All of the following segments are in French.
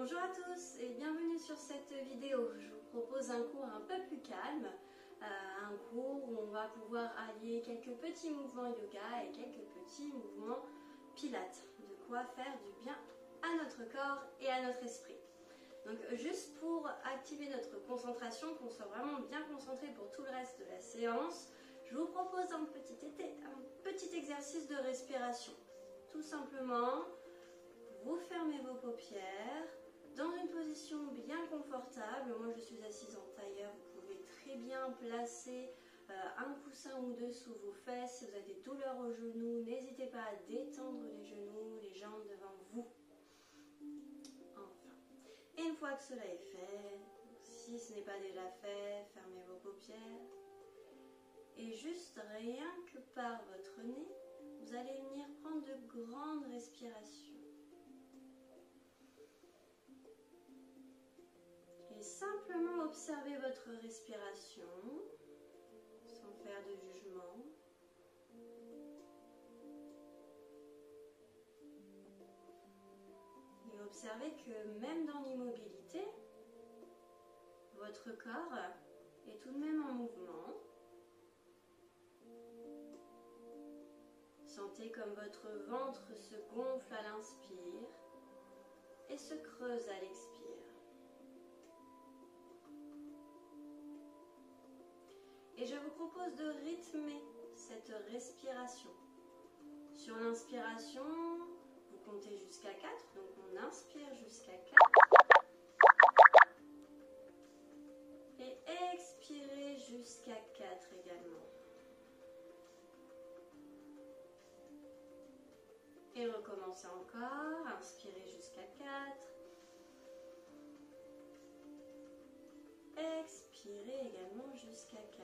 Bonjour à tous et bienvenue sur cette vidéo. Je vous propose un cours un peu plus calme, un cours où on va pouvoir allier quelques petits mouvements yoga et quelques petits mouvements pilates. De quoi faire du bien à notre corps et à notre esprit. Donc juste pour activer notre concentration, qu'on soit vraiment bien concentré pour tout le reste de la séance, je vous propose un petit exercice de respiration. Tout simplement, vous fermez vos paupières dans une position bien confortable. Moi je suis assise en tailleur, vous pouvez très bien placer un coussin ou deux sous vos fesses. Si vous avez des douleurs aux genoux, n'hésitez pas à détendre les genoux, les jambes devant vous. Enfin, et une fois que cela est fait, si ce n'est pas déjà fait, fermez vos paupières. Et juste rien que par votre nez, vous allez venir prendre de grandes respirations. Et simplement observer votre respiration, sans faire de jugement. Et observez que même dans l'immobilité, votre corps est tout de même en mouvement. Sentez comme votre ventre se gonfle à l'inspire et se creuse à l'expire. Et je vous propose de rythmer cette respiration. Sur l'inspiration, vous comptez jusqu'à 4, donc on inspire jusqu'à 4. Et expirez jusqu'à 4 également. Et recommencez encore, inspirez jusqu'à 4. Expirez également jusqu'à 4.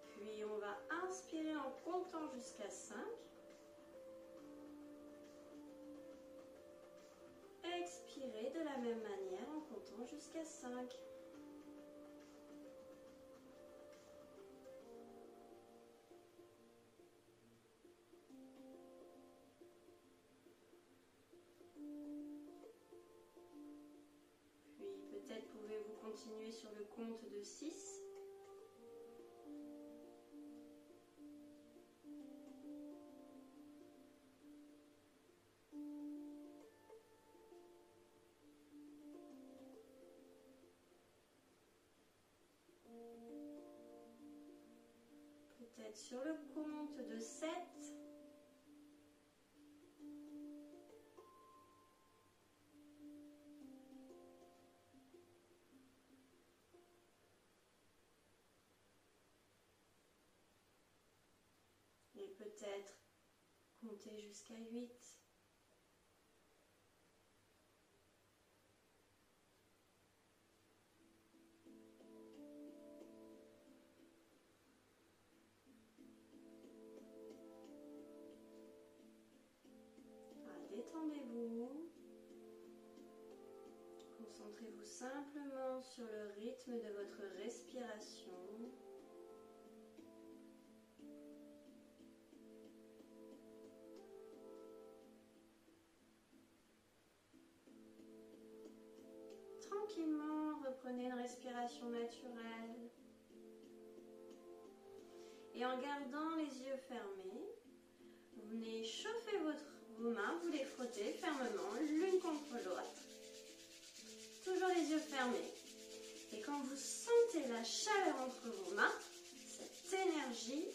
Puis on va inspirer en comptant jusqu'à 5. Expirez de la même manière en comptant jusqu'à 5. Puis peut-être pouvez-vous continuer sur le compte de 6. Peut-être sur le compte de 7. Et peut-être compter jusqu'à 8. Détendez-vous. Concentrez-vous simplement sur le rythme de votre respiration. Tranquillement, reprenez une respiration naturelle. Et en gardant les yeux fermés, vous venez chauffer vos mains, vous les frottez fermement l'une contre l'autre. Toujours les yeux fermés. Et quand vous sentez la chaleur entre vos mains, cette énergie,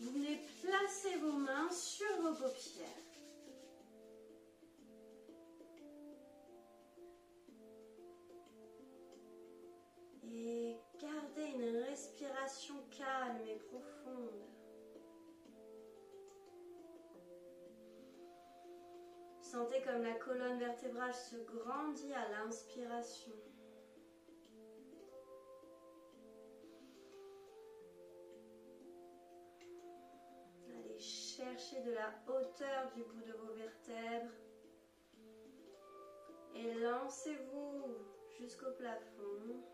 vous venez placer vos mains sur vos paupières. Et gardez une respiration calme et profonde. Sentez comme la colonne vertébrale se grandit à l'inspiration. Allez chercher de la hauteur du bout de vos vertèbres. Et lancez-vous jusqu'au plafond.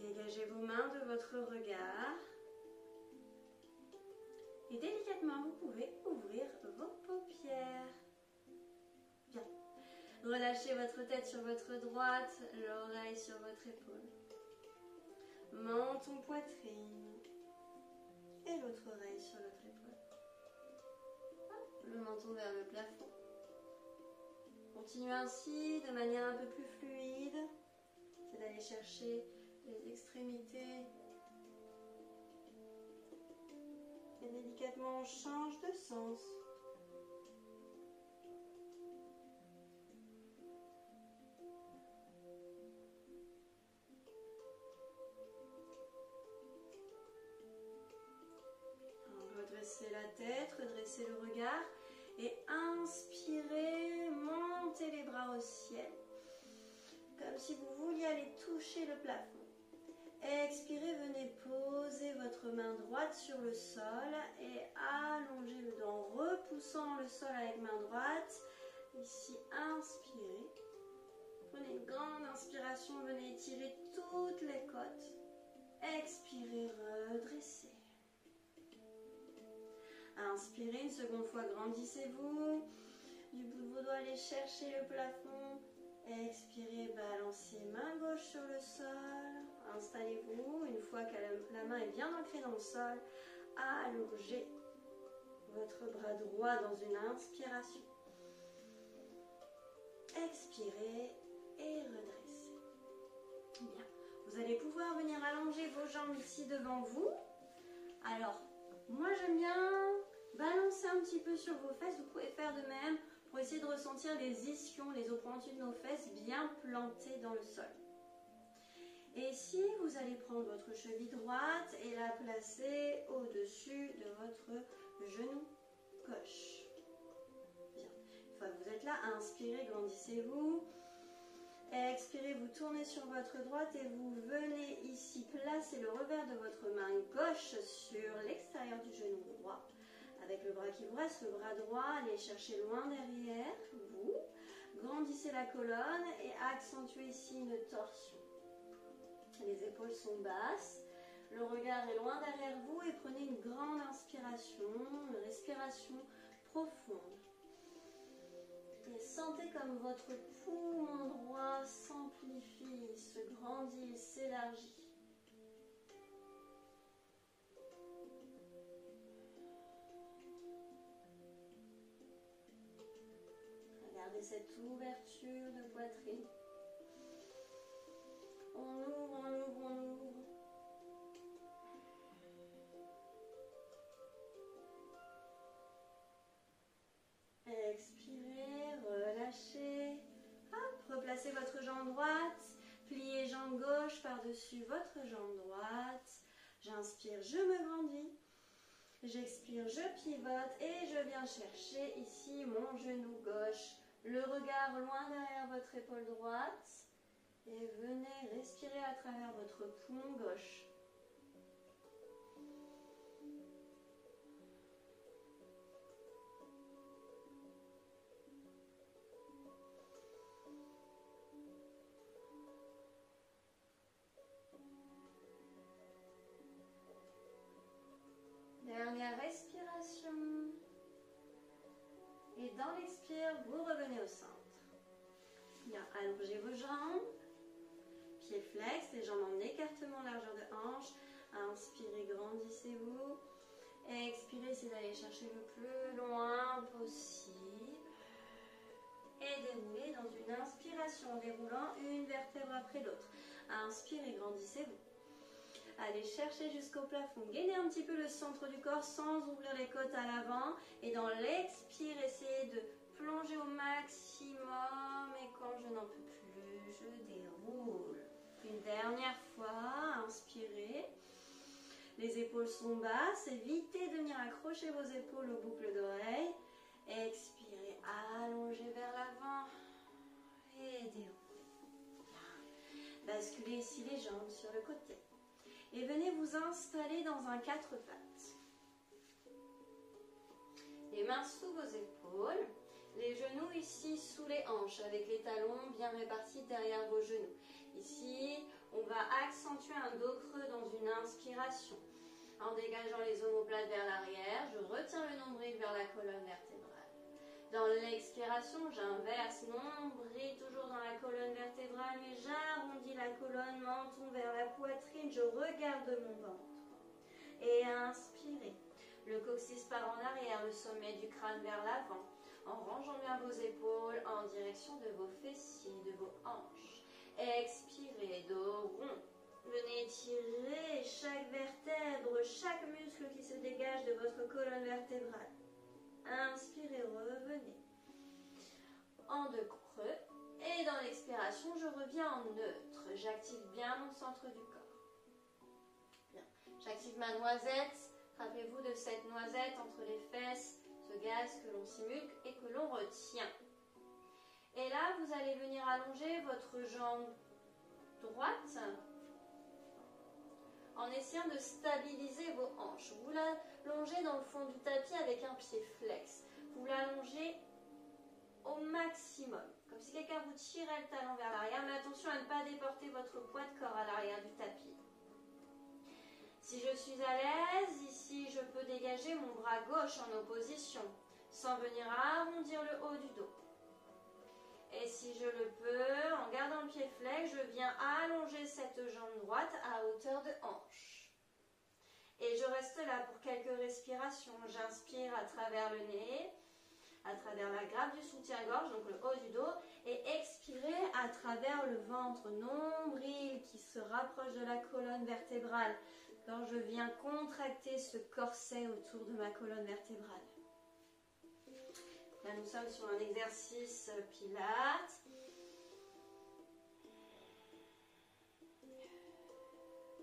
Dégagez vos mains de votre regard. Et délicatement, vous pouvez ouvrir vos paupières. Bien. Relâchez votre tête sur votre droite, l'oreille sur votre épaule. Menton, poitrine. Et l'autre oreille sur l'autre épaule. Le menton vers le plafond. Continuez ainsi de manière un peu plus fluide. C'est d'aller chercher les extrémités. Et délicatement, on change de sens. Redressez la tête, redressez le regard. Et inspirez, montez les bras au ciel. Comme si vous vouliez aller toucher le plafond. Expirez, venez poser votre main droite sur le sol et allongez le dos en repoussant le sol avec main droite. Ici, inspirez. Prenez une grande inspiration, venez étirer toutes les côtes. Expirez, redressez. Inspirez une seconde fois, grandissez-vous. Du bout de vos doigts, allez chercher le plafond. Expirez, balancez main gauche sur le sol. Installez-vous. Une fois que la main est bien ancrée dans le sol, allongez votre bras droit dans une inspiration. Expirez et redressez. Bien. Vous allez pouvoir venir allonger vos jambes ici devant vous. Alors, moi j'aime bien balancer un petit peu sur vos fesses. Vous pouvez faire de même pour essayer de ressentir les ischions, les os pointus de nos fesses bien plantés dans le sol. Et ici, vous allez prendre votre cheville droite et la placer au-dessus de votre genou gauche. Bien. Une fois que vous êtes là, inspirez, grandissez-vous. Expirez, vous tournez sur votre droite et vous venez ici placer le revers de votre main gauche sur l'extérieur du genou droit. Avec le bras qui vous reste, le bras droit, allez chercher loin derrière vous. Grandissez la colonne et accentuez ici une torsion. Les épaules sont basses, le regard est loin derrière vous et prenez une grande inspiration, une respiration profonde. Et sentez comme votre poumon droit s'amplifie, se grandit, s'élargit. Regardez cette ouverture de poitrine. On ouvre, on ouvre, on ouvre. Expirez, relâchez. Hop, replacez votre jambe droite. Pliez jambe gauche par-dessus votre jambe droite. J'inspire, je me grandis. J'expire, je pivote et je viens chercher ici mon genou gauche. Le regard loin derrière votre épaule droite. Et venez respirer à travers votre poumon gauche. Dernière respiration. Et dans l'expire, vous revenez au centre. Bien, allongez vos jambes. Pieds flex, les jambes en écartement, largeur de hanche. Inspirez, grandissez-vous. Expirez, c'est d'aller chercher le plus loin possible. Et déroulez dans une inspiration, en déroulant une vertèbre après l'autre. Inspirez, grandissez-vous. Allez chercher jusqu'au plafond. Gainez un petit peu le centre du corps sans ouvrir les côtes à l'avant. Et dans l'expire, essayez de plonger au maximum. Et quand je n'en peux plus, je déroule. Une dernière fois, inspirez. Les épaules sont basses. Évitez de venir accrocher vos épaules aux boucles d'oreilles. Expirez, allongez vers l'avant. Et déroulez. Basculez ici les jambes sur le côté. Et venez vous installer dans un 4 pattes. Les mains sous vos épaules. Les genoux ici sous les hanches avec les talons bien répartis derrière vos genoux. Ici, on va accentuer un dos creux dans une inspiration. En dégageant les omoplates vers l'arrière, je retiens le nombril vers la colonne vertébrale. Dans l'expiration, j'inverse, nombril toujours dans la colonne vertébrale, mais j'arrondis la colonne, menton vers la poitrine, je regarde mon ventre. Et inspirez. Le coccyx part en arrière, le sommet du crâne vers l'avant, en rangeant bien vos épaules en direction de vos fessiers, de vos hanches. Expirez, dos rond. Venez étirer chaque vertèbre, chaque muscle qui se dégage de votre colonne vertébrale. Inspirez, revenez. En deux creux. Et dans l'expiration, je reviens en neutre. J'active bien mon centre du corps. Bien. J'active ma noisette. Rappelez-vous de cette noisette entre les fesses, ce gaz que l'on simule et que l'on retient. Et là, vous allez venir allonger votre jambe droite en essayant de stabiliser vos hanches. Vous l'allongez dans le fond du tapis avec un pied flex. Vous l'allongez au maximum, comme si quelqu'un vous tirait le talon vers l'arrière, mais attention à ne pas déporter votre poids de corps à l'arrière du tapis. Si je suis à l'aise, ici je peux dégager mon bras gauche en opposition, sans venir arrondir le haut du dos. Et si je le peux, en gardant le pied flex, je viens allonger cette jambe droite à hauteur de hanche. Et je reste là pour quelques respirations. J'inspire à travers le nez, à travers la grappe du soutien-gorge, donc le haut du dos, et expirez à travers le ventre, nombril qui se rapproche de la colonne vertébrale. Quand je viens contracter ce corset autour de ma colonne vertébrale. Là, nous sommes sur un exercice pilates.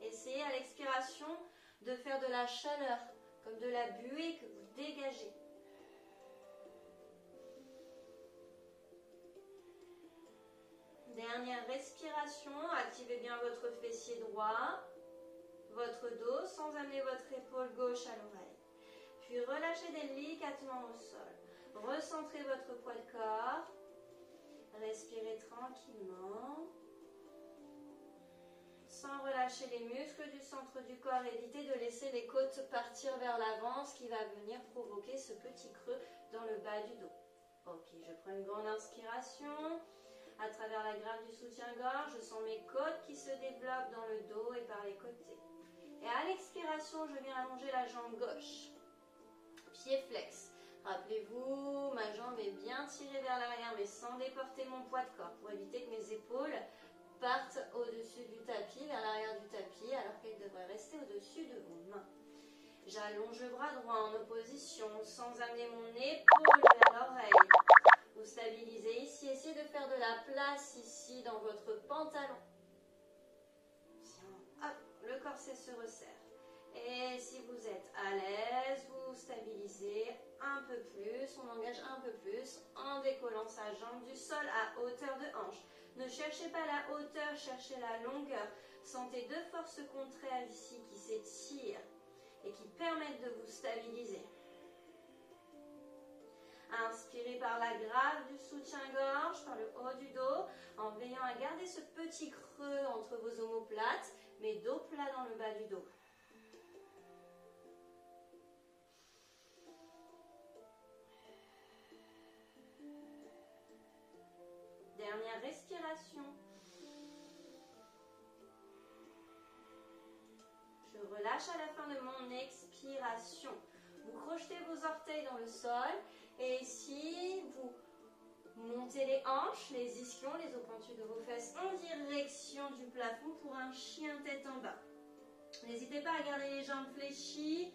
Essayez à l'expiration de faire de la chaleur, comme de la buée que vous dégagez. Dernière respiration, activez bien votre fessier droit, votre dos, sans amener votre épaule gauche à l'oreille. Puis relâchez délicatement au sol. Recentrez votre poids de corps. Respirez tranquillement. Sans relâcher les muscles du centre du corps, évitez de laisser les côtes partir vers l'avant, ce qui va venir provoquer ce petit creux dans le bas du dos. Ok, je prends une grande inspiration. À travers la grappe du soutien-gorge, je sens mes côtes qui se développent dans le dos et par les côtés. Et à l'expiration, je viens allonger la jambe gauche. Pied flex. Rappelez-vous, ma jambe est bien tirée vers l'arrière, mais sans déporter mon poids de corps, pour éviter que mes épaules partent au-dessus du tapis, vers l'arrière du tapis, alors qu'elles devraient rester au-dessus de vos mains. J'allonge le bras droit en opposition, sans amener mon épaule vers l'oreille. Vous stabilisez ici, essayez de faire de la place ici dans votre pantalon. Hop, le corset se resserre. Et si vous êtes à l'aise, vous stabilisez un peu plus, on engage un peu plus en décollant sa jambe du sol à hauteur de hanche. Ne cherchez pas la hauteur, cherchez la longueur. Sentez deux forces contraires ici qui s'étirent et qui permettent de vous stabiliser. Inspirez par la grappe du soutien-gorge, par le haut du dos, en veillant à garder ce petit creux entre vos omoplates, mais dos plat dans le bas du dos. Dernière respiration. Je relâche à la fin de mon expiration. Vous crochetez vos orteils dans le sol et ici, vous montez les hanches, les ischions, les os pointus de vos fesses en direction du plafond pour un chien tête en bas. N'hésitez pas à garder les jambes fléchies.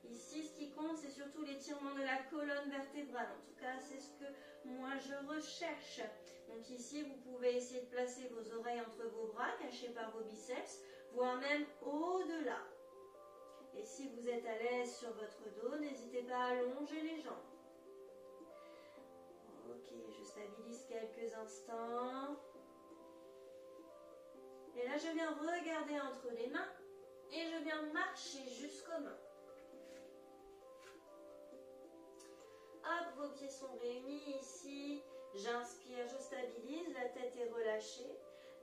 Ici, ce qui compte, c'est surtout l'étirement de la colonne vertébrale. En tout cas, c'est ce que moi, je recherche. Donc ici, vous pouvez essayer de placer vos oreilles entre vos bras, cachés par vos biceps, voire même au-delà. Et si vous êtes à l'aise sur votre dos, n'hésitez pas à allonger les jambes. Ok, je stabilise quelques instants. Et là, je viens regarder entre les mains et je viens marcher jusqu'aux mains. Hop, vos pieds sont réunis ici. J'inspire, je stabilise, la tête est relâchée.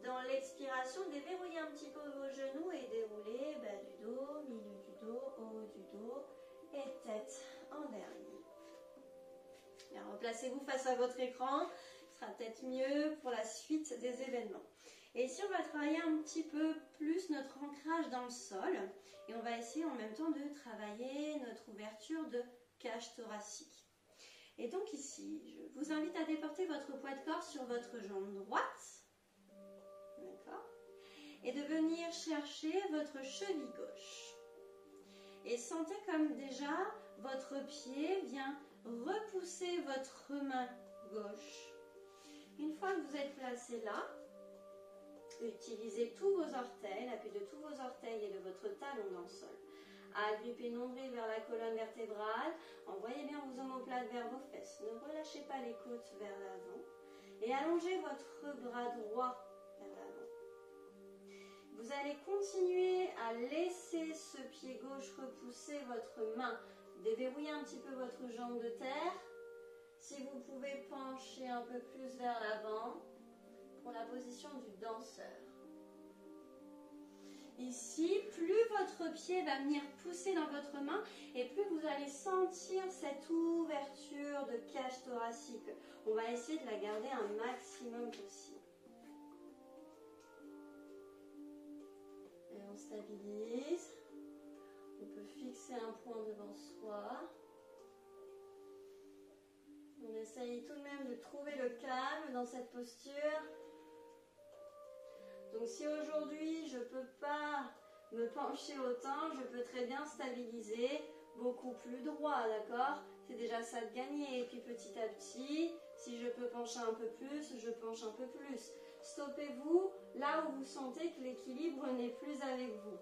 Dans l'expiration, déverrouillez un petit peu vos genoux et déroulez bas du dos, milieu du dos, haut du dos et tête en dernier. Alors, replacez-vous face à votre écran, ce sera peut-être mieux pour la suite des événements. Et ici, on va travailler un petit peu plus notre ancrage dans le sol et on va essayer en même temps de travailler notre ouverture de cage thoracique. Et donc ici, je vous invite à déporter votre poids de corps sur votre jambe droite. D'accord? Et de venir chercher votre cheville gauche. Et sentez comme déjà votre pied vient repousser votre main gauche. Une fois que vous êtes placé là, utilisez tous vos orteils, l'appui de tous vos orteils et de votre talon dans le sol. Agrippez nombril vers la colonne vertébrale, envoyez bien vos omoplates vers vos fesses. Ne relâchez pas les côtes vers l'avant et allongez votre bras droit vers l'avant. Vous allez continuer à laisser ce pied gauche repousser votre main. Déverrouillez un petit peu votre jambe de terre. Si vous pouvez pencher un peu plus vers l'avant pour la position du danseur. Ici, plus votre pied va venir pousser dans votre main et plus vous allez sentir cette ouverture de cage thoracique. On va essayer de la garder un maximum possible. Et on stabilise. On peut fixer un point devant soi. On essaye tout de même de trouver le calme dans cette posture. Donc si aujourd'hui je ne peux pas me pencher autant, je peux très bien stabiliser beaucoup plus droit, d'accord? C'est déjà ça de gagner. Et puis petit à petit, si je peux pencher un peu plus, je penche un peu plus. Stoppez-vous là où vous sentez que l'équilibre n'est plus avec vous.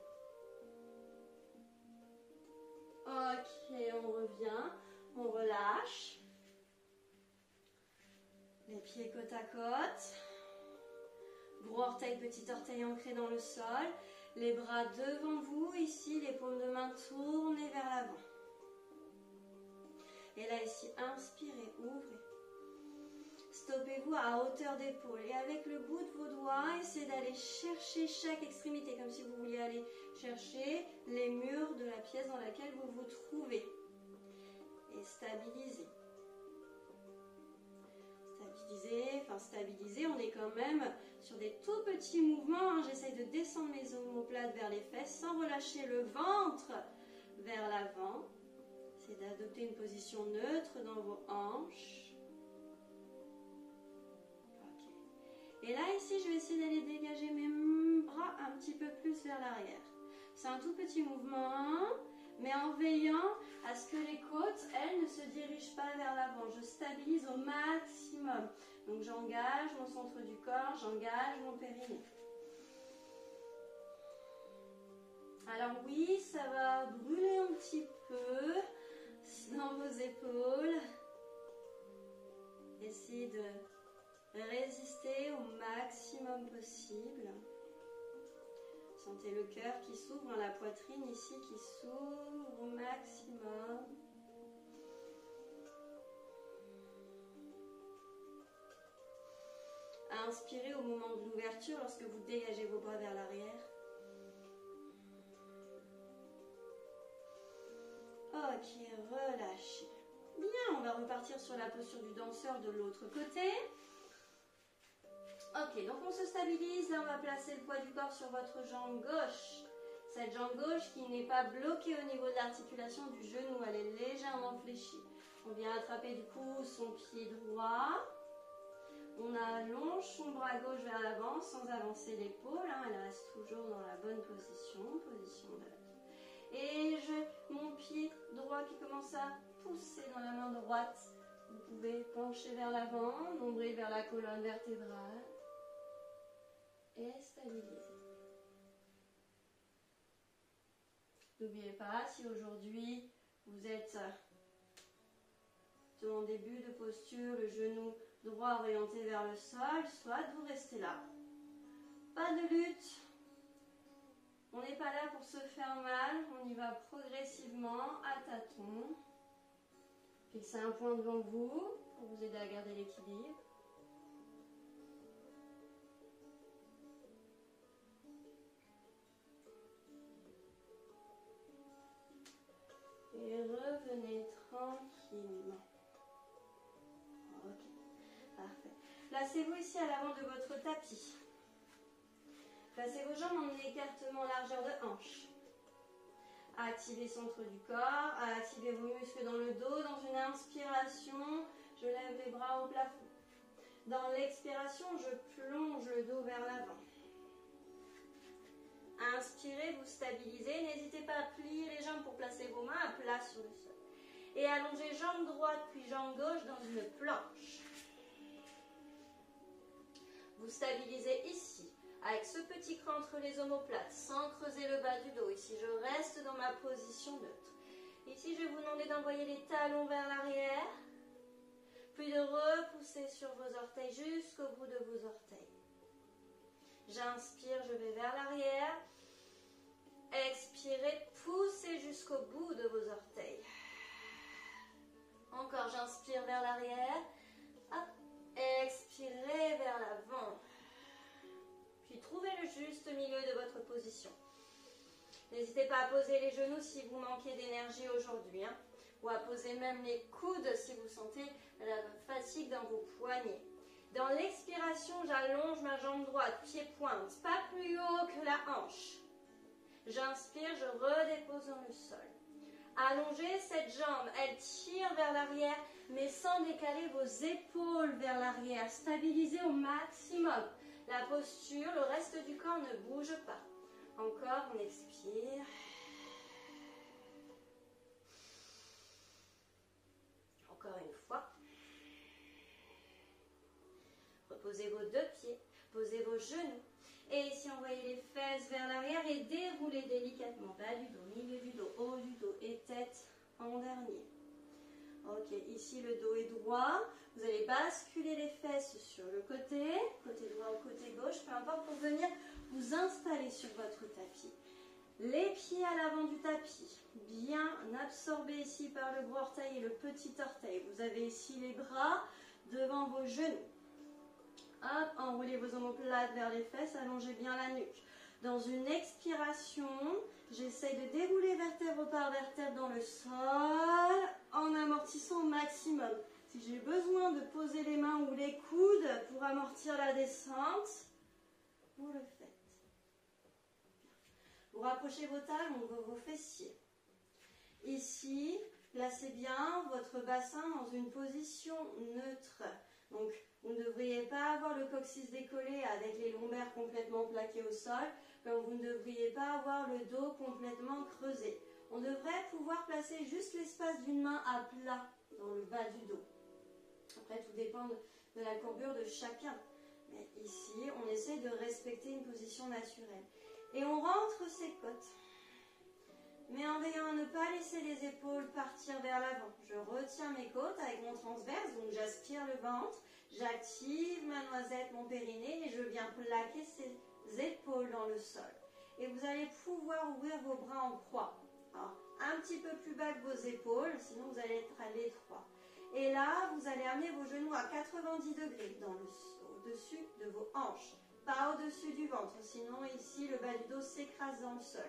Ok, on revient, on relâche. Les pieds côte à côte. Gros orteil, petit orteil ancré dans le sol. Les bras devant vous. Ici, les paumes de main tournées vers l'avant. Et là, ici, inspirez, ouvrez. Stoppez-vous à hauteur d'épaule. Et avec le bout de vos doigts, essayez d'aller chercher chaque extrémité. Comme si vous vouliez aller chercher les murs de la pièce dans laquelle vous vous trouvez. Et stabilisez. Stabiliser, on est quand même sur des tout petits mouvements. J'essaye de descendre mes omoplates vers les fesses sans relâcher le ventre vers l'avant. C'est d'adopter une position neutre dans vos hanches. Okay. Et là, ici, je vais essayer d'aller dégager mes bras un petit peu plus vers l'arrière. C'est un tout petit mouvement, mais en veillant à ce que les côtes, elles, ne se dirigent pas vers l'avant. Je stabilise au maximum. Donc j'engage mon centre du corps, j'engage mon périnée. Alors oui, ça va brûler un petit peu dans vos épaules. Essayez de résister au maximum possible. Sentez le cœur qui s'ouvre, la poitrine ici qui s'ouvre au maximum. Inspirez au moment de l'ouverture lorsque vous dégagez vos bras vers l'arrière. Ok, relâchez. Bien, on va repartir sur la posture du danseur de l'autre côté. Ok, donc on se stabilise. Là, on va placer le poids du corps sur votre jambe gauche. Cette jambe gauche qui n'est pas bloquée au niveau de l'articulation du genou. Elle est légèrement fléchie. On vient attraper du coup son pied droit. On allonge son bras gauche vers l'avant sans avancer l'épaule. Elle reste toujours dans la bonne position. Position neutre. Et mon pied droit qui commence à pousser dans la main droite. Vous pouvez pencher vers l'avant, nombril vers la colonne vertébrale. Et stabiliser. N'oubliez pas, si aujourd'hui vous êtes en début de posture, le genou droit orienté vers le sol, soit vous restez là. Pas de lutte. On n'est pas là pour se faire mal, on y va progressivement à tâtons. Fixez un point devant vous pour vous aider à garder l'équilibre. Et revenez tranquillement. Ok, parfait. Placez-vous ici à l'avant de votre tapis. Placez vos jambes en écartement largeur de hanche. Activez centre du corps, activez vos muscles dans le dos. Dans une inspiration, je lève les bras au plafond. Dans l'expiration, je plonge le dos vers l'avant. Inspirez, vous stabilisez. N'hésitez pas à plier les jambes pour placer vos mains à plat sur le sol. Et allongez jambe droite puis jambe gauche dans une planche. Vous stabilisez ici, avec ce petit creux entre les omoplates, sans creuser le bas du dos. Ici, je reste dans ma position neutre. Ici, je vais vous demander d'envoyer les talons vers l'arrière, puis de repousser sur vos orteils jusqu'au bout de vos orteils. J'inspire, je vais vers l'arrière. Expirez, poussez jusqu'au bout de vos orteils. Encore, j'inspire vers l'arrière. Expirez vers l'avant. Puis trouvez le juste milieu de votre position. N'hésitez pas à poser les genoux si vous manquez d'énergie aujourd'hui, hein, ou à poser même les coudes si vous sentez la fatigue dans vos poignets. Dans l'expiration, j'allonge ma jambe droite, pied-pointe, pas plus haut que la hanche. J'inspire, je redépose dans le sol. Allongez cette jambe, elle tire vers l'arrière, mais sans décaler vos épaules vers l'arrière. Stabilisez au maximum la posture, le reste du corps ne bouge pas. Encore, on expire. Encore une fois. Reposez vos deux pieds, posez vos genoux. Et ici, envoyez les fesses vers l'arrière et déroulez délicatement. Bas du dos, milieu du dos, haut du dos et tête en dernier. Ok, ici le dos est droit. Vous allez basculer les fesses sur le côté droit ou côté gauche, peu importe, pour venir vous installer sur votre tapis. Les pieds à l'avant du tapis, bien absorbés ici par le gros orteil et le petit orteil. Vous avez ici les bras devant vos genoux. Hop, enroulez vos omoplates vers les fesses, allongez bien la nuque. Dans une expiration, j'essaie de dérouler vertèbre par vertèbre dans le sol en amortissant au maximum. Si j'ai besoin de poser les mains ou les coudes pour amortir la descente, vous le faites. Vous rapprochez vos talons de vos fessiers. Ici, placez bien votre bassin dans une position neutre. Donc, vous ne devriez pas avoir le coccyx décollé avec les lombaires complètement plaqués au sol, comme vous ne devriez pas avoir le dos complètement creusé. On devrait pouvoir placer juste l'espace d'une main à plat dans le bas du dos. Après, tout dépend de la courbure de chacun. Mais ici, on essaie de respecter une position naturelle. Et on rentre ses côtes. Mais en veillant à ne pas laisser les épaules partir vers l'avant. Je retiens mes côtes avec mon transverse, donc j'aspire le ventre. J'active ma noisette, mon périnée, et je viens plaquer ces épaules dans le sol. Et vous allez pouvoir ouvrir vos bras en croix. Alors, un petit peu plus bas que vos épaules, sinon vous allez être à l'étroit. Et là, vous allez amener vos genoux à 90 degrés au-dessus de vos hanches. Pas au-dessus du ventre, sinon ici, le bas du dos s'écrase dans le sol.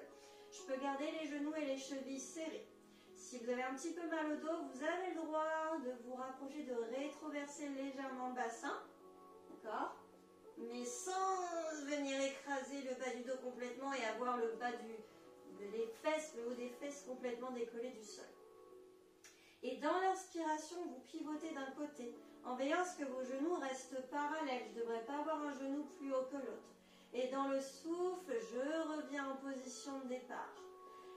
Je peux garder les genoux et les chevilles serrés. Si vous avez un petit peu mal au dos, vous avez le droit de vous rapprocher, de rétroverser légèrement le bassin. D'accord? Mais sans venir écraser le bas du dos complètement et avoir le bas les fesses, le haut des fesses complètement décollé du sol. Et dans l'inspiration, vous pivotez d'un côté, en veillant à ce que vos genoux restent parallèles. Je ne devrais pas avoir un genou plus haut que l'autre. Et dans le souffle, je reviens en position de départ.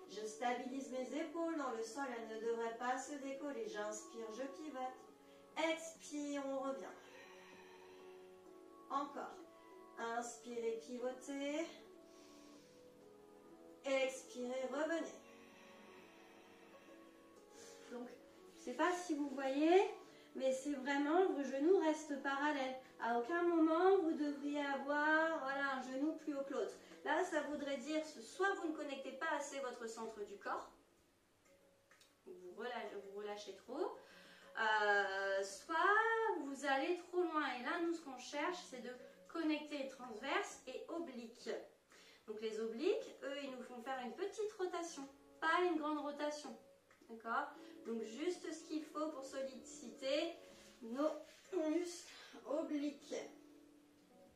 Je stabilise mes épaules dans le sol, elles ne devraient pas se décoller. J'inspire, je pivote. Expire, on revient. Encore. Inspirez, pivotez. Expirez, revenez. Donc, je ne sais pas si vous voyez, mais c'est vraiment, vos genoux restent parallèles. À aucun moment, vous devriez avoir un genou plus haut que l'autre. Là, ça voudrait dire que soit vous ne connectez pas assez votre centre du corps, vous relâchez trop, soit vous allez trop loin. Et là, nous, ce qu'on cherche, c'est de connecter transverse et oblique. Donc les obliques, eux, ils nous font faire une petite rotation, pas une grande rotation. D'accord? Donc juste ce qu'il faut pour solliciter nos muscles obliques.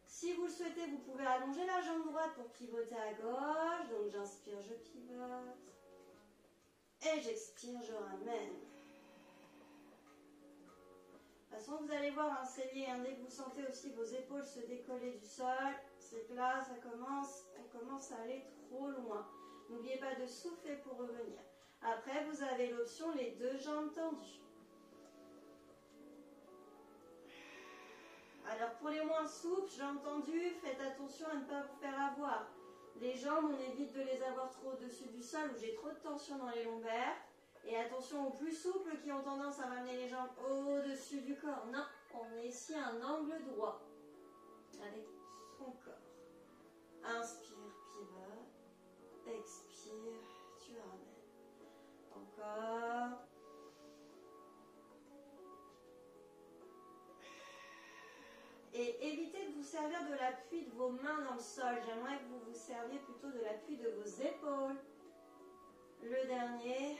Si vous le souhaitez, vous pouvez allonger la jambe droite pour pivoter à gauche. Donc j'inspire, je pivote. Et j'expire, je ramène. De toute façon, vous allez voir, hein, c'est lié. Dès que vous sentez aussi vos épaules se décoller du sol, c'est que là, on commence à aller trop loin. N'oubliez pas de souffler pour revenir. Après, vous avez l'option les deux jambes tendues. Alors, pour les moins souples, jambes tendues, faites attention à ne pas vous faire avoir. Les jambes, on évite de les avoir trop au-dessus du sol où j'ai trop de tension dans les lombaires. Et attention aux plus souples qui ont tendance à ramener les jambes au-dessus du corps. Non, on est ici à un angle droit avec son corps. Inspire, pivote. Expire, tu ramènes. Encore. Et évitez de vous servir de l'appui de vos mains dans le sol. J'aimerais que vous vous serviez plutôt de l'appui de vos épaules. Le dernier.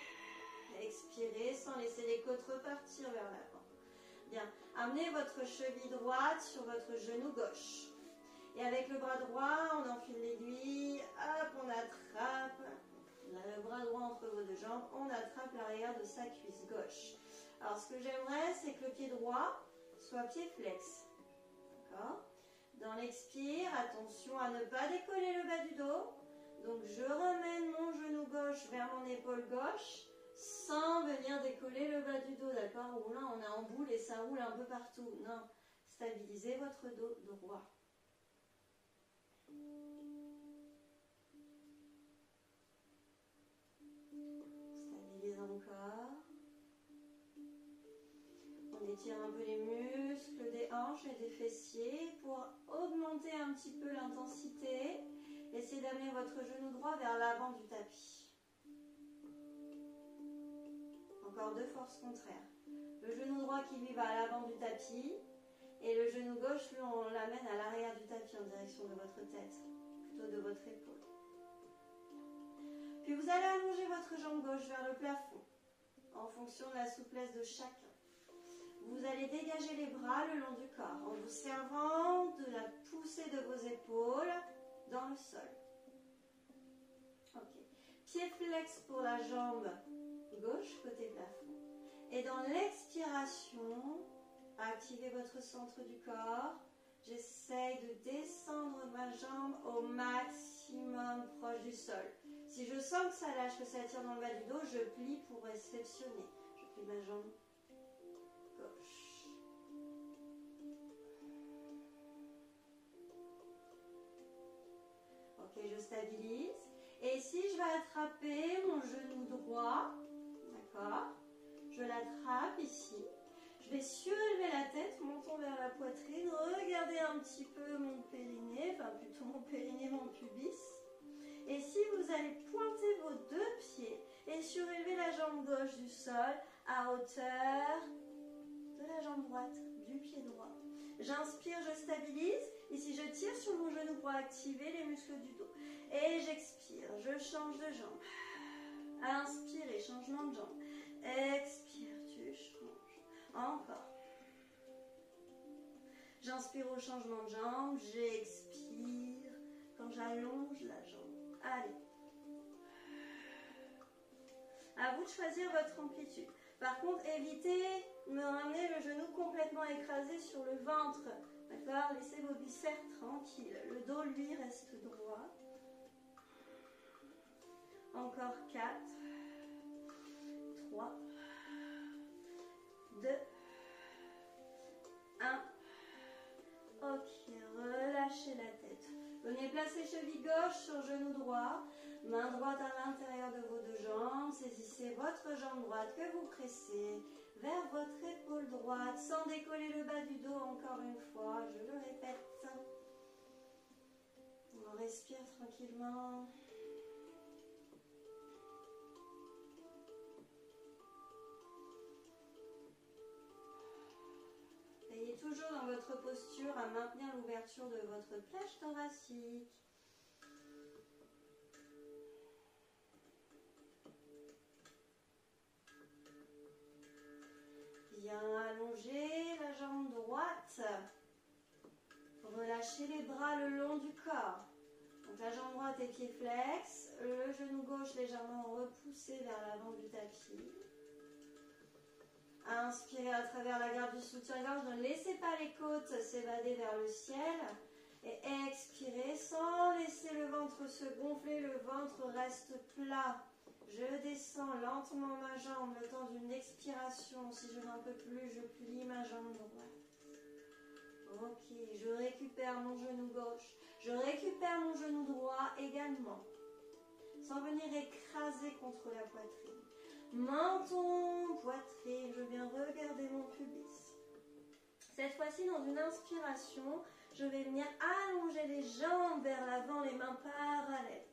Expirez sans laisser les côtes repartir vers l'avant. Bien. Amenez votre cheville droite sur votre genou gauche. Et avec le bras droit, on enfile l'aiguille. Hop, on attrape le bras droit entre vos deux jambes. On attrape l'arrière de sa cuisse gauche. Alors, ce que j'aimerais, c'est que le pied droit soit pied flex. D'accord ? Dans l'expire, attention à ne pas décoller le bas du dos. Donc, je ramène mon genou gauche vers mon épaule gauche. Sans venir décoller le bas du dos, d'accord? Ou là, on est en boule et ça roule un peu partout. Non, stabilisez votre dos droit. Stabilisez encore. On étire un peu les muscles des hanches et des fessiers pour augmenter un petit peu l'intensité. Essayez d'amener votre genou droit vers l'avant du tapis. Encore deux forces contraires. Le genou droit qui lui va à l'avant du tapis et le genou gauche, lui, on l'amène à l'arrière du tapis en direction de votre tête, plutôt de votre épaule. Puis vous allez allonger votre jambe gauche vers le plafond en fonction de la souplesse de chacun. Vous allez dégager les bras le long du corps en vous servant de la poussée de vos épaules dans le sol. Ok. Pied flex pour la jambe gauche, côté plafond. Et dans l'expiration, activez votre centre du corps. J'essaye de descendre ma jambe au maximum proche du sol. Si je sens que ça lâche, que ça tire dans le bas du dos, je plie pour réceptionner. Je plie ma jambe gauche. Ok, je stabilise. Et ici, je vais attraper mon genou droit. D'accord? Je l'attrape ici. Je vais surélever la tête, montons vers la poitrine. Regardez un petit peu mon périnée, enfin plutôt mon périnée, mon pubis. Et si vous allez pointer vos deux pieds et surélever la jambe gauche du sol à hauteur de la jambe droite, du pied droit. J'inspire, je stabilise. Ici, je tire sur mon genou pour activer les muscles du dos. Et j'expire, je change de jambe. Inspirez, changement de jambe. Expire, tu changes. Encore. J'inspire au changement de jambe. J'expire quand j'allonge la jambe. Allez. À vous de choisir votre amplitude. Par contre, évitez de me ramener le genou complètement écrasé sur le ventre. D'accord? Laissez vos biceps tranquilles. Le dos, lui, reste droit. Encore 4, 3, 2, 1. Ok, relâchez la tête. Venez placer cheville gauche sur genou droit. Main droite à l'intérieur de vos deux jambes. Saisissez votre jambe droite que vous pressez vers votre épaule droite sans décoller le bas du dos encore une fois. Je le répète. On respire tranquillement. Veillez toujours dans votre posture à maintenir l'ouverture de votre plage thoracique. Bien allonger la jambe droite. Relâchez les bras le long du corps. Donc la jambe droite est pied flex, le genou gauche légèrement repoussé vers l'avant du tapis. Inspirez à travers la garde du soutien-gorge, ne laissez pas les côtes s'évader vers le ciel. Et expirez sans laisser le ventre se gonfler, le ventre reste plat. Je descends lentement ma jambe le temps d'une expiration. Si je n'en peux plus, je plie ma jambe droite. Ok, je récupère mon genou gauche. Je récupère mon genou droit également. Sans venir écraser contre la poitrine. Menton, poitrine, je viens regarder mon pubis. Cette fois-ci, dans une inspiration, je vais venir allonger les jambes vers l'avant, les mains parallèles.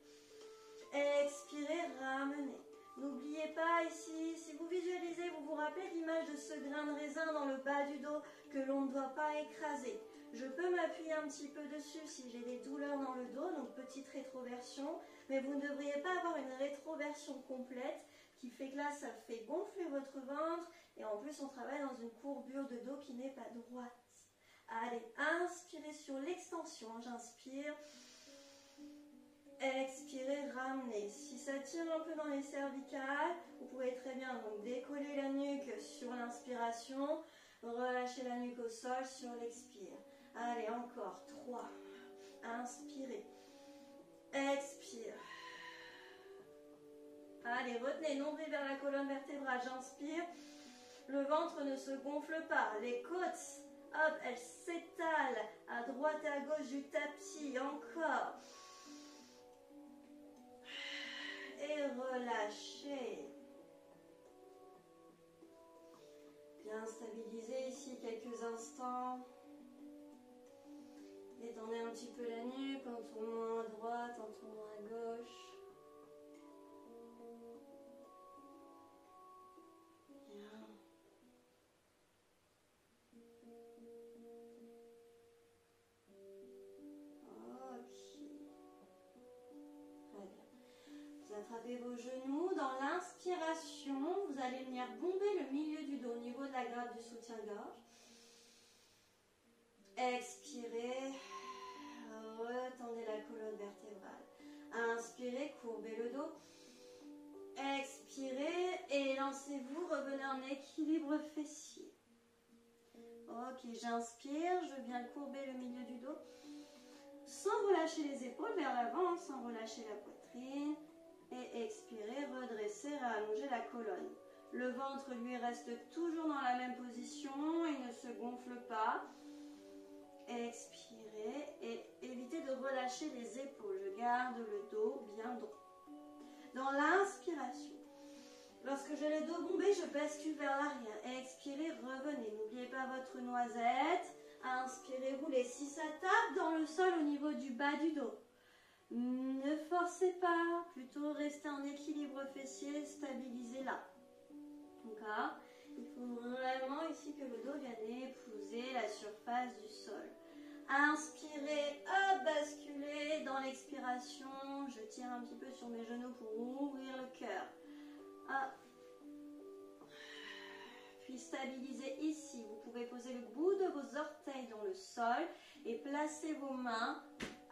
Expirez, ramenez. N'oubliez pas ici, si vous visualisez, vous vous rappelez l'image de ce grain de raisin dans le bas du dos que l'on ne doit pas écraser. Je peux m'appuyer un petit peu dessus si j'ai des douleurs dans le dos, donc petite rétroversion, mais vous ne devriez pas avoir une rétroversion complète qui fait que là, ça fait gonfler votre ventre et en plus, on travaille dans une courbure de dos qui n'est pas droite. Allez, inspirez sur l'extension, j'inspire. Expirez, ramenez. Si ça tire un peu dans les cervicales, vous pouvez très bien donc décoller la nuque sur l'inspiration, relâcher la nuque au sol sur l'expire. Allez, encore 3. Inspirez. Expire. Allez, retenez, nombril vers la colonne vertébrale, j'inspire. Le ventre ne se gonfle pas. Les côtes, hop, elles s'étalent à droite et à gauche du tapis. Encore. Et relâchez. Bien stabilisez ici quelques instants. Détendez un petit peu la nuque en tournant à droite, en tournant à gauche. Bien. Ok. Très bien. Vous attrapez vos genoux. Dans l'inspiration, vous allez venir bomber le milieu du dos au niveau de la grappe du soutien-gorge. Expirez. Retendez la colonne vertébrale. Inspirez, courbez le dos. Expirez et lancez-vous. Revenez en équilibre fessier. Ok, j'inspire. Je viens courber le milieu du dos. Sans relâcher les épaules vers l'avant, sans relâcher la poitrine. Et expirez, redressez, rallonger la colonne. Le ventre, lui, reste toujours dans la même position. Il ne se gonfle pas. Expirez et évitez de relâcher les épaules. Je garde le dos bien droit. Dans l'inspiration, lorsque j'ai le dos bombé, je bascule vers l'arrière. Expirez, revenez. N'oubliez pas votre noisette. Inspirez, roulez. Si ça tape dans le sol au niveau du bas du dos, ne forcez pas. Plutôt restez en équilibre fessier, stabilisez là. D'accord ? Il faut vraiment ici que le dos vienne épouser la surface du sol. Inspirez, hop, basculez. Dans l'expiration, je tire un petit peu sur mes genoux pour ouvrir le cœur. Hop. Puis stabilisez ici. Vous pouvez poser le bout de vos orteils dans le sol et placer vos mains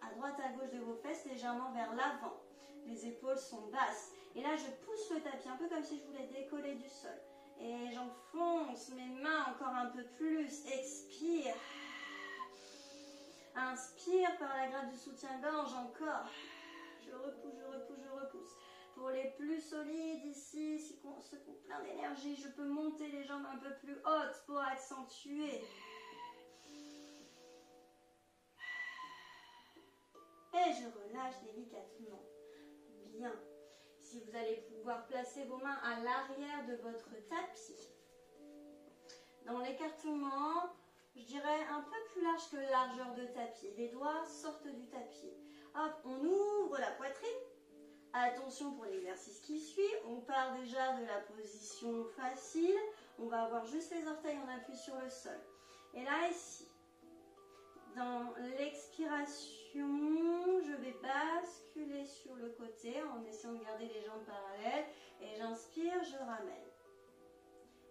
à droite à gauche de vos fesses légèrement vers l'avant. Les épaules sont basses. Et là, je pousse le tapis un peu comme si je voulais décoller du sol. Et j'enfonce mes mains encore un peu plus. Expire. Inspire par la grappe du soutien-gorge encore. Je repousse, je repousse, je repousse. Pour les plus solides ici, ceux qui ont plein d'énergie, je peux monter les jambes un peu plus hautes pour accentuer. Et je relâche délicatement. Bien. Ici, vous allez pouvoir placer vos mains à l'arrière de votre tapis. Dans l'écartement, je dirais un peu plus large que largeur de tapis. Les doigts sortent du tapis. Hop, on ouvre la poitrine. Attention pour l'exercice qui suit. On part déjà de la position facile. On va avoir juste les orteils, on appuie sur le sol. Et là, ici, dans l'expiration, je vais basculer sur le côté en essayant de garder les jambes parallèles. Et j'inspire, je ramène.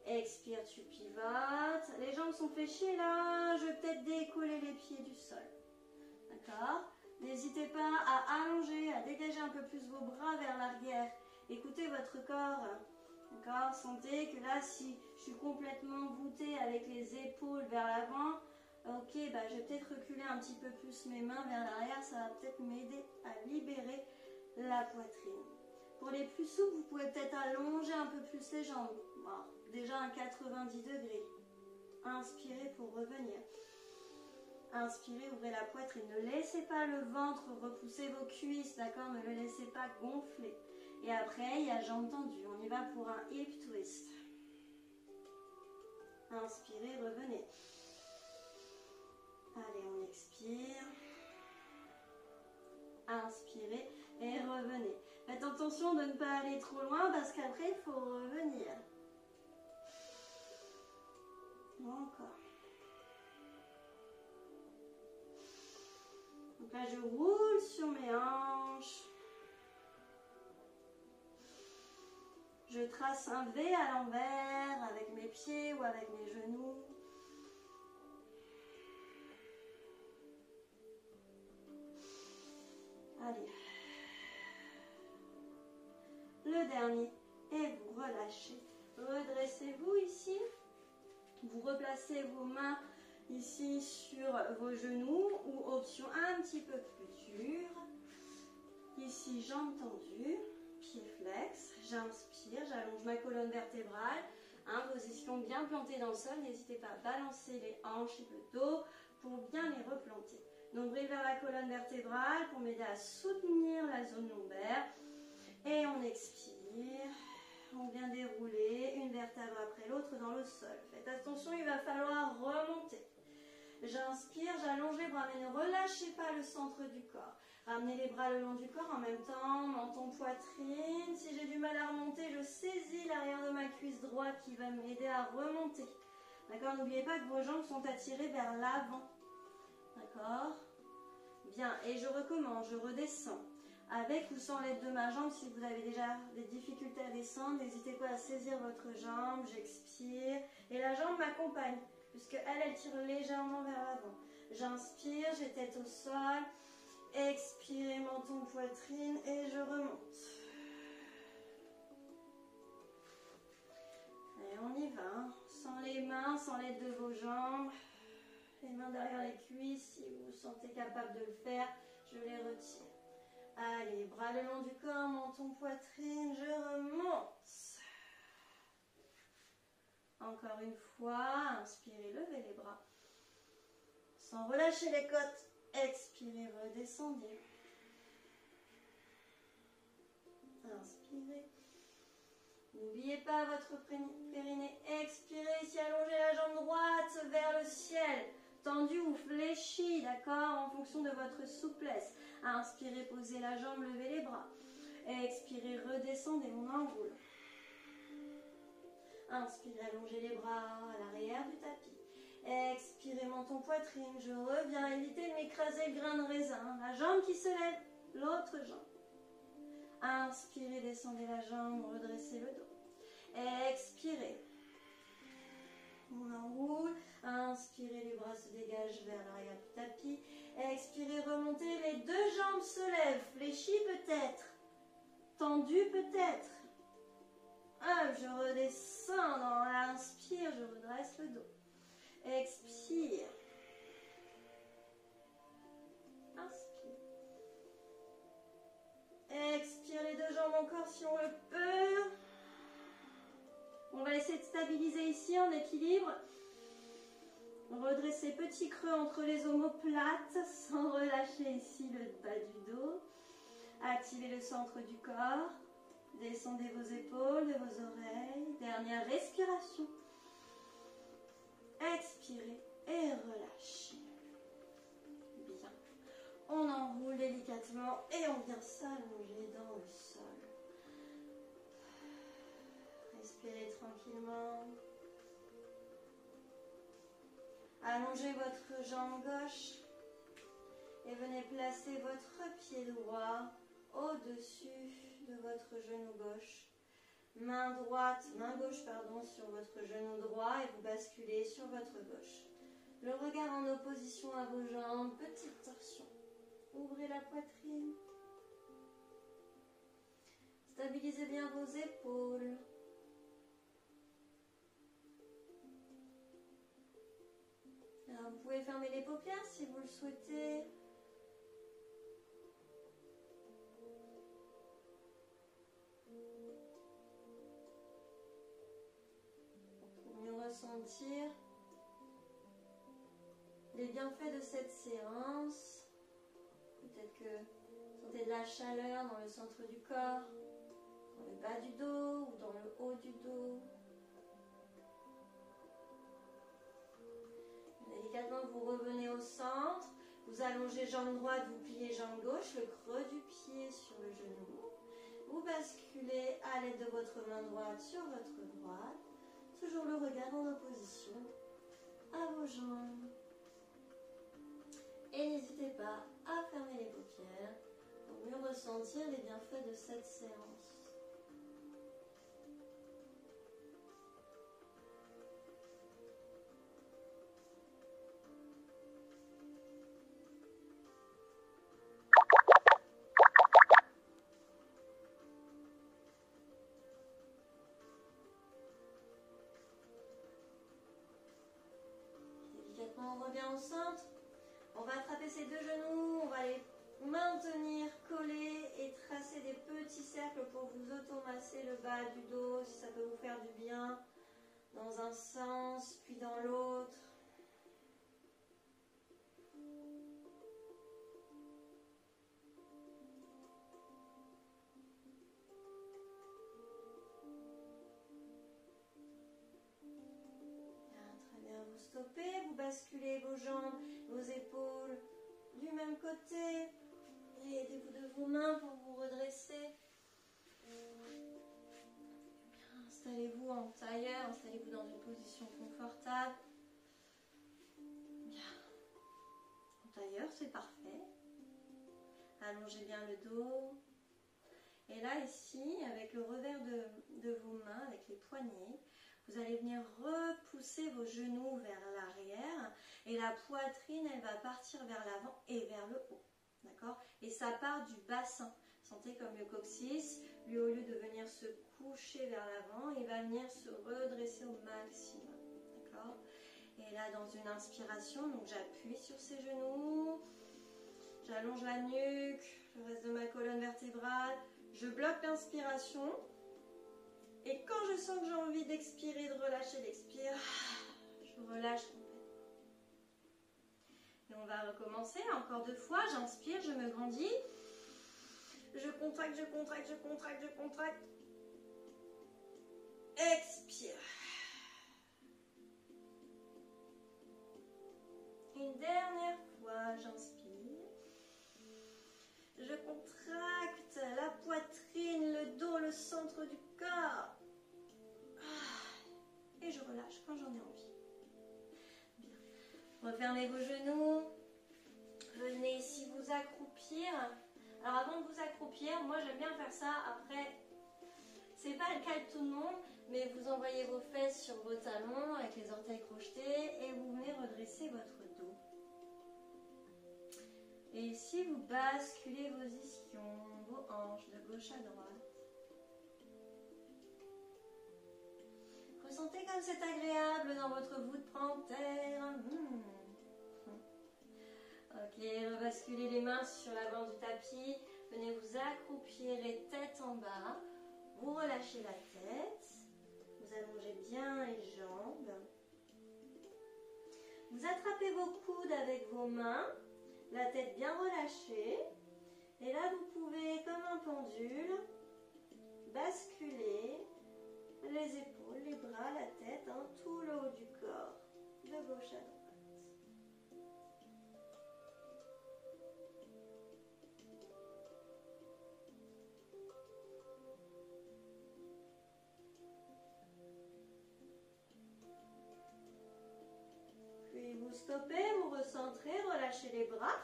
Expire, tu pivotes. Les jambes sont fléchies là. Je vais peut-être décoller les pieds du sol. D'accord? N'hésitez pas à allonger, à dégager un peu plus vos bras vers l'arrière. Écoutez votre corps. D'accord? Sentez que là, si je suis complètement voûtée avec les épaules vers l'avant, ok, bah, je vais peut-être reculer un petit peu plus mes mains vers l'arrière. Ça va peut-être m'aider à libérer la poitrine. Pour les plus souples, vous pouvez peut-être allonger un peu plus les jambes. Bon, déjà un 90 degrés. Inspirez pour revenir. Inspirez, ouvrez la poitrine. Ne laissez pas le ventre repousser vos cuisses, d'accord? Ne le laissez pas gonfler. Et après, il y a jambes tendues. On y va pour un hip twist. Inspirez, revenez. Allez, on expire. Inspirez et revenez. Faites attention de ne pas aller trop loin parce qu'après, il faut revenir. Encore. Donc là, je roule sur mes hanches. Je trace un V à l'envers avec mes pieds ou avec mes genoux. Allez. Le dernier. Et vous relâchez. Redressez-vous ici. Vous replacez vos mains ici sur vos genoux ou option un petit peu plus dure. Ici, jambes tendues, pieds flex. J'inspire, j'allonge ma colonne vertébrale. Position bien plantée dans le sol. N'hésitez pas à balancer les hanches et le dos pour bien les replanter. Nombril vers la colonne vertébrale pour m'aider à soutenir la zone lombaire. Et on expire. On vient dérouler une vertèbre après l'autre dans le sol. Faites attention, il va falloir remonter. J'inspire, j'allonge les bras, mais ne relâchez pas le centre du corps. Ramenez les bras le long du corps en même temps, menton, poitrine. Si j'ai du mal à remonter, je saisis l'arrière de ma cuisse droite qui va m'aider à remonter. D'accord? N'oubliez pas que vos jambes sont attirées vers l'avant. D'accord? Bien, et je recommence, je redescends. Avec ou sans l'aide de ma jambe, si vous avez déjà des difficultés à descendre, n'hésitez pas à saisir votre jambe, j'expire. Et la jambe m'accompagne, puisqu'elle tire légèrement vers l'avant. J'inspire, j'ai tête au sol. Expirez, menton, poitrine, et je remonte. Et on y va, hein. Sans les mains, sans l'aide de vos jambes. Les mains derrière les cuisses, si vous vous sentez capable de le faire, je les retire. Allez, bras le long du corps, menton, poitrine, je remonte. Encore une fois, inspirez, levez les bras. Sans relâcher les côtes, expirez, redescendez. Inspirez. N'oubliez pas votre périnée. Expirez, ici, allongez la jambe droite vers le ciel. Tendu ou fléchi, d'accord, en fonction de votre souplesse. Inspirez, posez la jambe, levez les bras. Expirez, redescendez, on enroule. Inspirez, allongez les bras à l'arrière du tapis. Expirez, menton, poitrine, je reviens. Évitez de m'écraser le grain de raisin. La jambe qui se lève, l'autre jambe. Inspirez, descendez la jambe, redressez le dos. Expirez. On enroule. Inspirez, les bras se dégagent vers l'arrière du tapis. Expirez, remontez, les deux jambes se lèvent. Fléchies peut-être. Tendues peut-être. Je redescends dans l'inspire, je redresse le dos. Expire. Inspire. Expire les deux jambes encore si on le peut. On va essayer de stabiliser ici en équilibre. Redressez petit creux entre les omoplates sans relâcher ici le bas du dos. Activez le centre du corps. Descendez vos épaules de vos oreilles. Dernière respiration. Expirez et relâchez. Bien. On enroule délicatement et on vient s'allonger dans le sol. Respirez tranquillement. Allongez votre jambe gauche et venez placer votre pied droit au-dessus de votre genou gauche. main droite, main gauche pardon, sur votre genou droit et vous basculez sur votre gauche. Le regard en opposition à vos jambes, petite torsion. Ouvrez la poitrine. Stabilisez bien vos épaules. Alors, vous pouvez fermer les paupières si vous le souhaitez. Pour mieux ressentir les bienfaits de cette séance. Peut-être que vous sentez de la chaleur dans le centre du corps, dans le bas du dos ou dans le haut du dos. Délicatement, vous revenez au centre, vous allongez jambe droite, vous pliez jambe gauche, le creux du pied sur le genou. Vous basculez à l'aide de votre main droite sur votre droite, toujours le regard en opposition à vos jambes. Et n'hésitez pas à fermer les paupières pour mieux ressentir les bienfaits de cette séance. Délicatement, on revient au centre. On va attraper ces deux genoux, on va les maintenir collés et tracer des petits cercles pour vous automasser le bas du dos, si ça peut vous faire du bien, dans un sens puis dans l'autre. Très bien, vous stoppez, vous basculez vos jambes, vos épaules du même côté. Et aidez-vous de vos mains pour vous redresser. Installez-vous en tailleur, installez-vous dans une position confortable. Bien. En tailleur, c'est parfait. Allongez bien le dos. Et là, ici, avec le revers de vos mains, avec les poignets, vous allez venir repousser vos genoux vers l'arrière. Et la poitrine, elle va partir vers l'avant et vers le haut. D'accord? Et ça part du bassin. Sentez comme le coccyx, lui, au lieu de venir se coucher vers l'avant, il va venir se redresser au maximum. D'accord? Et là, dans une inspiration, donc j'appuie sur ces genoux, j'allonge la nuque, le reste de ma colonne vertébrale, je bloque l'inspiration. Et quand je sens que j'ai envie d'expirer, de relâcher l'expire, je relâche complètement. Et on va recommencer encore 2 fois. J'inspire, je me grandis. Je contracte, je contracte, je contracte, je contracte. Expire. Une dernière fois, j'inspire. Je contracte la poitrine, le dos, le centre du corps. Et je relâche quand j'en ai envie. Bien. Refermez vos genoux. Venez ici vous accroupir. Alors avant de vous accroupir, moi j'aime bien faire ça. Après, c'est pas le cas de tout le monde, mais vous envoyez vos fesses sur vos talons avec les orteils crochetés et vous venez redresser votre dos. Et ici vous basculez vos ischions, vos hanches de gauche à droite. Ressentez comme c'est agréable dans votre voûte plantaire. Ok, rebasculez les mains sur l'avant du tapis. Venez vous accroupir et tête en bas. Vous relâchez la tête. Vous allongez bien les jambes. Vous attrapez vos coudes avec vos mains. La tête bien relâchée. Et là, vous pouvez, comme un pendule, basculer les épaules, les bras, la tête, tout le haut du corps, de gauche à droite. Puis vous stoppez, vous recentrez, relâchez les bras,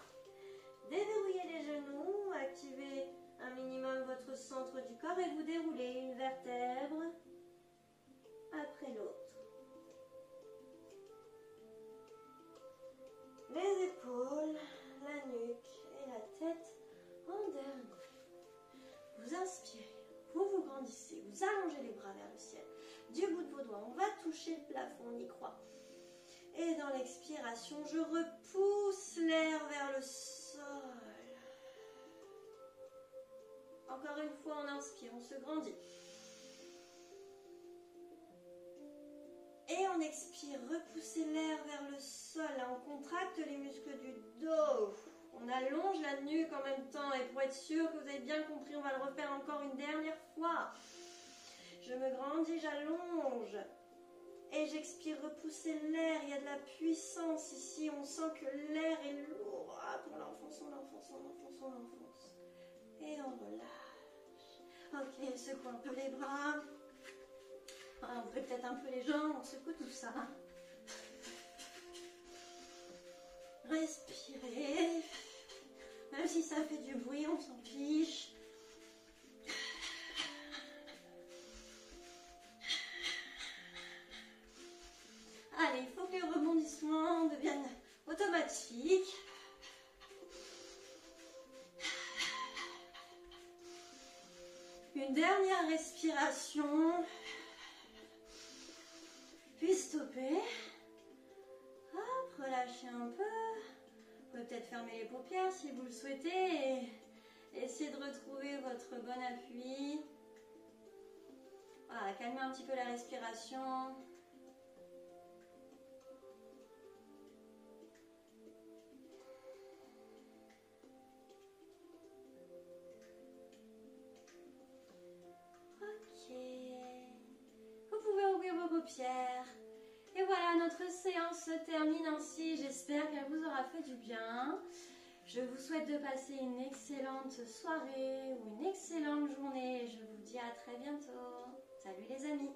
déverrouillez les genoux, activez un minimum votre centre du corps et vous déroulez une vertèbre inspirez, vous vous grandissez, vous allongez les bras vers le ciel. Du bout de vos doigts, on va toucher le plafond, on y croit. Et dans l'expiration, je repousse l'air vers le sol. Encore une fois, on inspire, on se grandit. Et on expire, repoussez l'air vers le sol. Là, on contracte les muscles du dos. On allonge la nuque en même temps. Et pour être sûr que vous avez bien compris, on va le refaire encore une dernière fois. Je me grandis, j'allonge. Et j'expire, repoussez l'air. Il y a de la puissance ici. On sent que l'air est lourd. On l'enfonce, on l'enfonce, on l'enfonce, on l'enfonce. Et on relâche. Ok, secoue un peu les bras. On fait peut-être un peu les jambes, on secoue tout ça. Respirez. Même si ça fait du bruit, on s'en fiche. Allez, il faut que les rebondissements deviennent automatiques. Une dernière respiration. Puis stopper. Hop, relâchez un peu. Vous pouvez peut-être fermer les paupières si vous le souhaitez. Et essayez de retrouver votre bon appui. Voilà, calmez un petit peu la respiration. Ok. Vous pouvez ouvrir vos paupières. Et voilà, notre séance se termine ainsi. J'espère qu'elle vous aura fait du bien. Je vous souhaite de passer une excellente soirée ou une excellente journée. Je vous dis à très bientôt. Salut les amis!